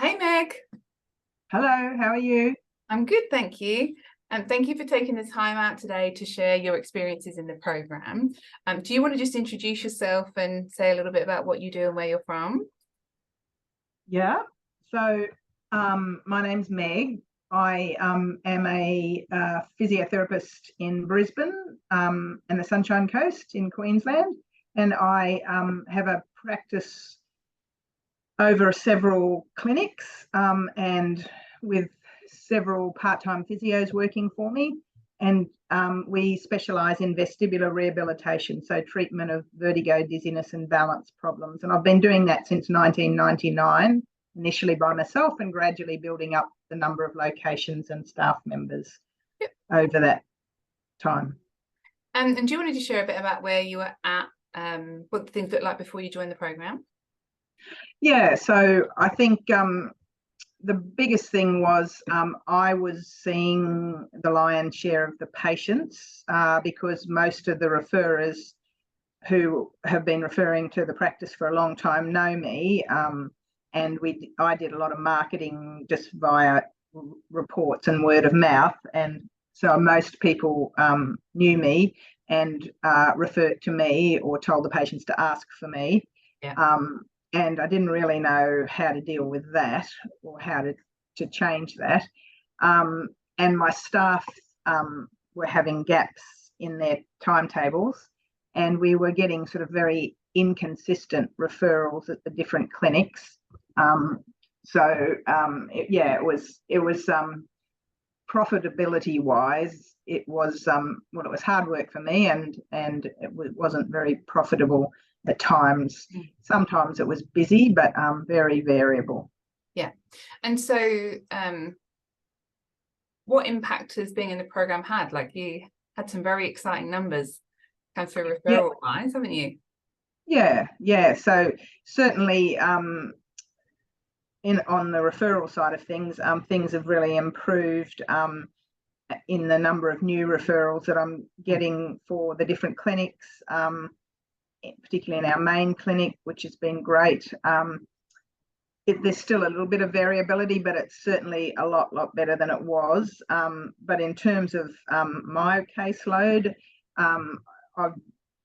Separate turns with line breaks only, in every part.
Hey Meg,
Hello, how are you?
I'm good, thank you. And thank you for taking the time out today to share your experiences in the program. Do you want to just introduce yourself and say a little bit about what you do and where you're from?
Yeah. So, my name's Meg. I am a physiotherapist in Brisbane and the Sunshine Coast in Queensland, and I have a practice over several clinics and with several part-time physios working for me. And we specialise in vestibular rehabilitation, so treatment of vertigo, dizziness, and balance problems. And I've been doing that since 1999, initially by myself, and gradually building up the number of locations and staff members
Yep.
over that time.
And do you want to just share a bit about where you were at, what things looked like before you joined the program?
Yeah, so I think the biggest thing was I was seeing the lion's share of the patients because most of the referrers who have been referring to the practice for a long time know me, and I did a lot of marketing just via reports and word of mouth, and so most people knew me and referred to me or told the patients to ask for me.
Yeah.
And I didn't really know how to deal with that or how to change that. And my staff were having gaps in their timetables, and we were getting sort of very inconsistent referrals at the different clinics. It was profitability wise, it was it was hard work for me, and wasn't very profitable at times. Sometimes it was busy, but very variable.
Yeah. And so what impact has being in the program had? Like, you had some very exciting numbers come through
Yeah,
referral wise, haven't you?
yeah. So certainly in on the referral side of things have really improved in the number of new referrals that I'm getting for the different clinics, particularly in our main clinic, which has been great. There's still a little bit of variability, but it's certainly a lot better than it was. But in terms of my caseload,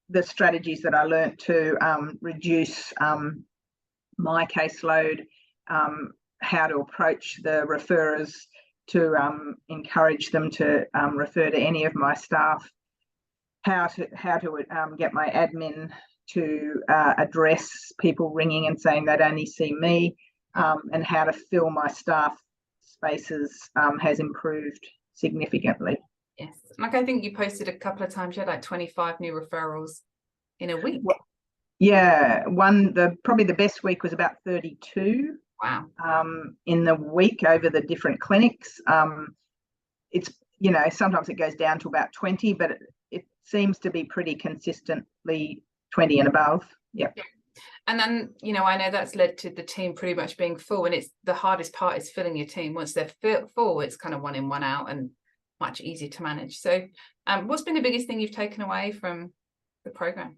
the strategies that I learnt to reduce my caseload, how to approach the referrers, to encourage them to refer to any of my staff, how to get my admin to address people ringing and saying they'd only see me, and how to fill my staff spaces has improved significantly.
Yes. Like, I think you posted a couple of times, you had like 25 new referrals in a week.
Well, yeah, probably the best week was about 32.
Wow.
In the week over the different clinics. It's, sometimes it goes down to about 20, but it seems to be pretty consistently 20 and above. Yep.
Yeah. And then, I know that's led to the team pretty much being full, and it's the hardest part is filling your team. Once they're full, it's kind of one in, one out, and much easier to manage. So what's been the biggest thing you've taken away from the program?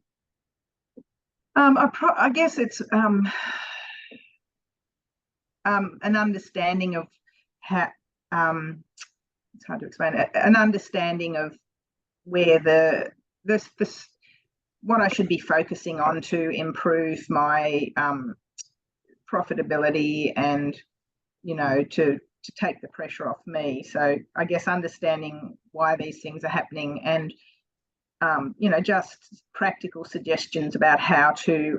I guess it's an understanding of how, it's hard to explain it, an understanding of where what I should be focusing on to improve my profitability, and to take the pressure off me. So I guess understanding why these things are happening, and just practical suggestions about how to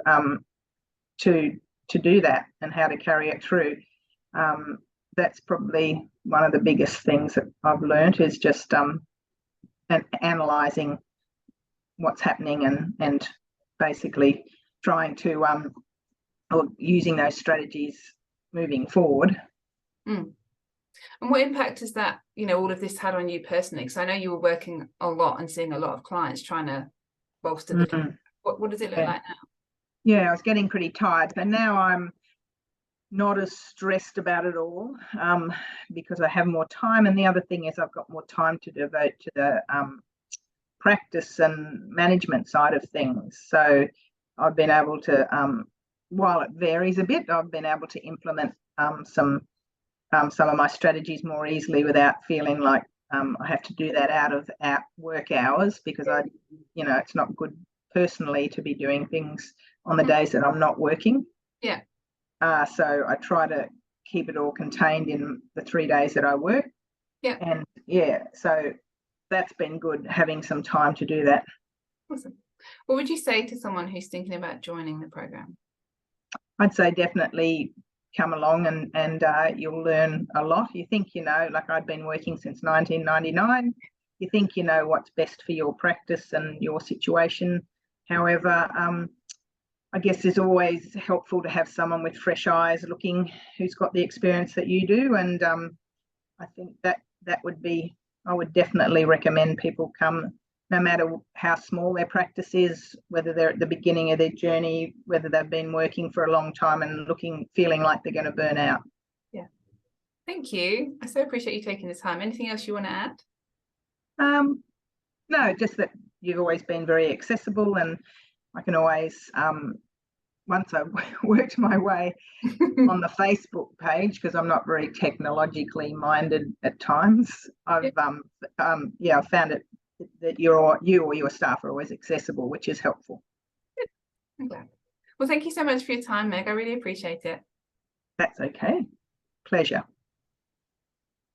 do that and how to carry it through. That's probably one of the biggest things that I've learned, is just analysing what's happening, and basically trying to or using those strategies moving forward.
And what impact has that, all of this had on you personally? Because I know you were working a lot and seeing a lot of clients trying to bolster the what does it look like now?
Yeah, I was getting pretty tired. So now I'm not as stressed about it all, because I have more time. And the other thing is I've got more time to devote to the practice and management side of things. So I've been able to while it varies a bit, I've been able to implement some of my strategies more easily without feeling like I have to do that out of work hours, because it's not good personally to be doing things on the days that I'm not working.
Yeah.
So I try to keep it all contained in the 3 days that I work.
Yeah.
And so that's been good, having some time to do that.
Awesome. What would you say to someone who's thinking about joining the program?
I'd say definitely come along, and you'll learn a lot. You think, like I'd been working since 1999. You think you know what's best for your practice and your situation. However, I guess it's always helpful to have someone with fresh eyes looking, who's got the experience that you do. And I think that would be, I would definitely recommend people come, no matter how small their practice is, whether they're at the beginning of their journey, whether they've been working for a long time and feeling like they're going to burn out.
Yeah. Thank you. I so appreciate you taking the time. Anything else you want to add?
No, just that you've always been very accessible, and I can always, once I've worked my way on the Facebook page, because I'm not very technologically minded at times, I've found it that you or your staff are always accessible, which is helpful.
I'm glad. Well, thank you so much for your time, Meg. I really appreciate it.
That's okay. Pleasure.